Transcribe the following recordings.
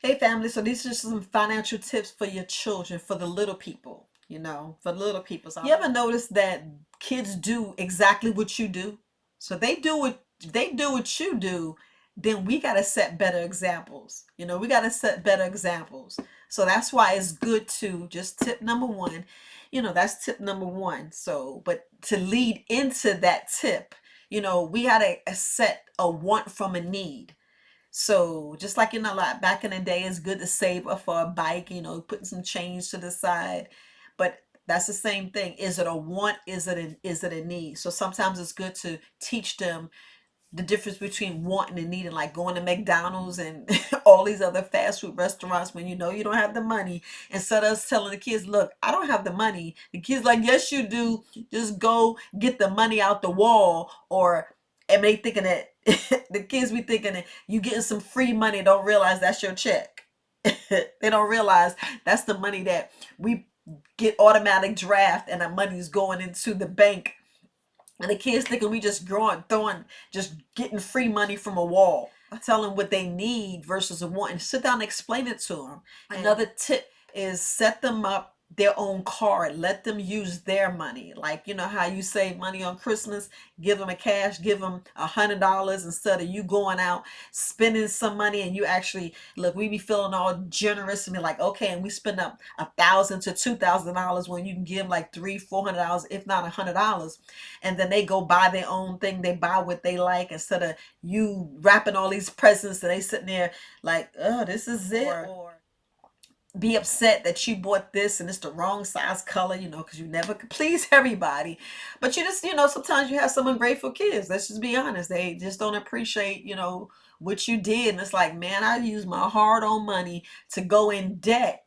Hey family, so these are some financial tips for your children, for the little people, for the little people. So you ever notice that kids do exactly what you do? So they do what you do, then we gotta set better examples. We gotta set better examples. So that's why it's good to just tip number one. That's tip number one. So, but to lead into that tip, we gotta set a want from a need. So just like like back in the day, it's good to save up for a bike, putting some change to the side. But that's the same thing. Is it a want? Is it a need? So sometimes it's good to teach them the difference between wanting and needing, like going to McDonald's and all these other fast food restaurants when you don't have the money. Instead of us telling the kids, look, I don't have the money. The kids like, yes, you do. Just go get the money out the wall. And they thinking that the kids be thinking that you getting some free money, don't realize that's your check. They don't realize that's the money that we get automatic draft and the money's going into the bank, and the kids thinking we just just getting free money from a wall. I tell them what they need versus a want, and sit down and explain it to them. Another tip is set them up their own card. Let them use their money. Like, how you save money on Christmas, give them a cash, give them $100 instead of you going out spending some money. And you actually look, we be feeling all generous and be like, okay, and we spend up $1,000 to $2,000 when you can give them like $300-400, if not $100. And then they go buy their own thing. They buy what they like instead of you wrapping all these presents and they sitting there like, oh, this is it. Or be upset that you bought this and it's the wrong size color, because you never could please everybody. But you just, sometimes you have some ungrateful kids. Let's just be honest. They just don't appreciate, what you did. And it's like, man, I used my hard-earned money to go in debt.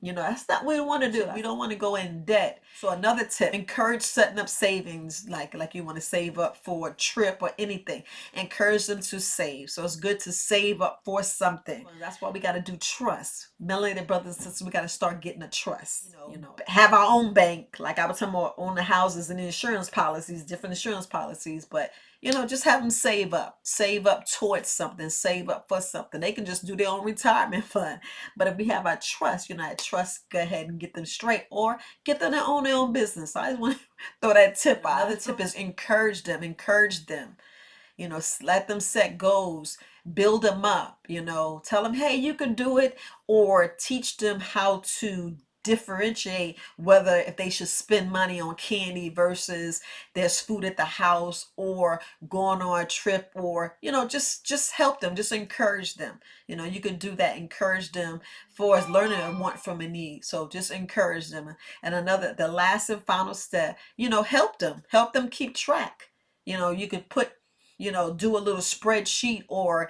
That's not what we want to do. We don't want to go in debt. So another tip, encourage setting up savings, like you want to save up for a trip or anything. Encourage them to save. So it's good to save up for something. Well, that's why we got to do trust. Melanated brothers and sisters, we got to start getting a trust. Have our own bank. Like I was talking about, own the houses and the insurance policies, different insurance policies. But just have them save up towards something, save up for something. They can just do their own retirement fund. But if we have our trust, that trust, go ahead and get them straight or get them to own their own business. So I just want to throw that tip out. Another tip is encourage them, let them set goals, build them up, tell them, hey, you can do it, or teach them how to differentiate whether if they should spend money on candy versus there's food at the house or going on a trip, or just help them, just encourage them. You can do that, encourage them for as learning a want from a need. So just encourage them. And the last and final step, help them keep track. You could put, do a little spreadsheet, or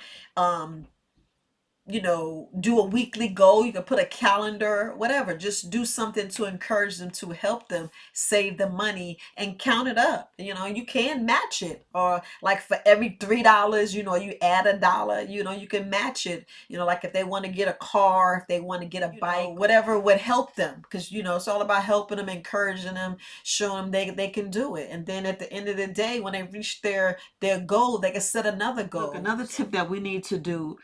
do a weekly goal. You can put a calendar, whatever. Just do something to encourage them, to help them save the money and count it up. You can match it, or like for every $3, you add $1. You can match it. Like if they want to get a car, if they want to get a bike, whatever would help them, because it's all about helping them, encouraging them, showing them they can do it. And then at the end of the day, when they reach their goal, they can set another goal. Look, another tip that we need to do: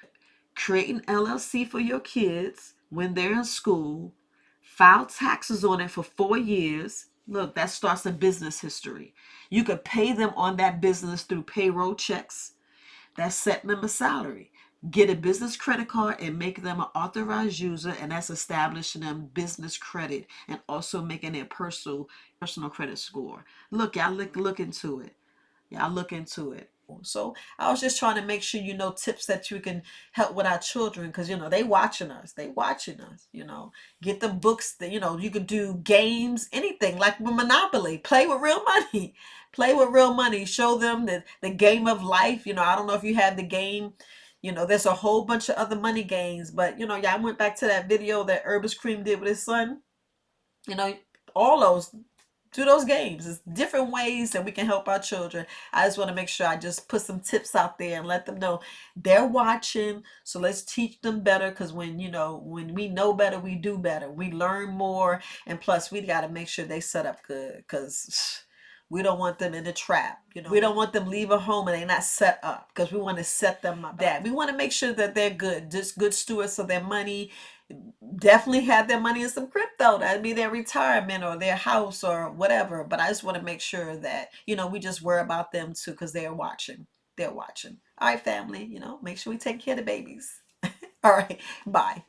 create an LLC for your kids when they're in school. File taxes on it for 4 years. Look, that starts a business history. You could pay them on that business through payroll checks. That's setting them a salary. Get a business credit card and make them an authorized user, and that's establishing them business credit and also making their personal credit score. Look, y'all look into it. Y'all look into it. So I was just trying to make sure tips that you can help with our children, because they watching us. Get them books that you can do games, anything like with Monopoly. Play with real money. Play with real money. Show them the game of life. I don't know if you have the game. There's a whole bunch of other money games, but I went back to that video that Herbis Cream did with his son. All those, do those games. It's different ways that we can help our children. I just want to make sure I just put some tips out there and let them know they're watching. So let's teach them better, because when we know better, we do better. We learn more, and plus we got to make sure they set up good, because We don't want them in a trap. We don't want them leave a home and they're not set up, because we want to set them up. That we want to make sure that they're good, just good stewards of their money. Definitely have their money in some crypto. That'd be their retirement or their house or whatever. But I just want to make sure that, we just worry about them too, because they're watching. They're watching. All right, family, make sure we take care of the babies. All right, bye.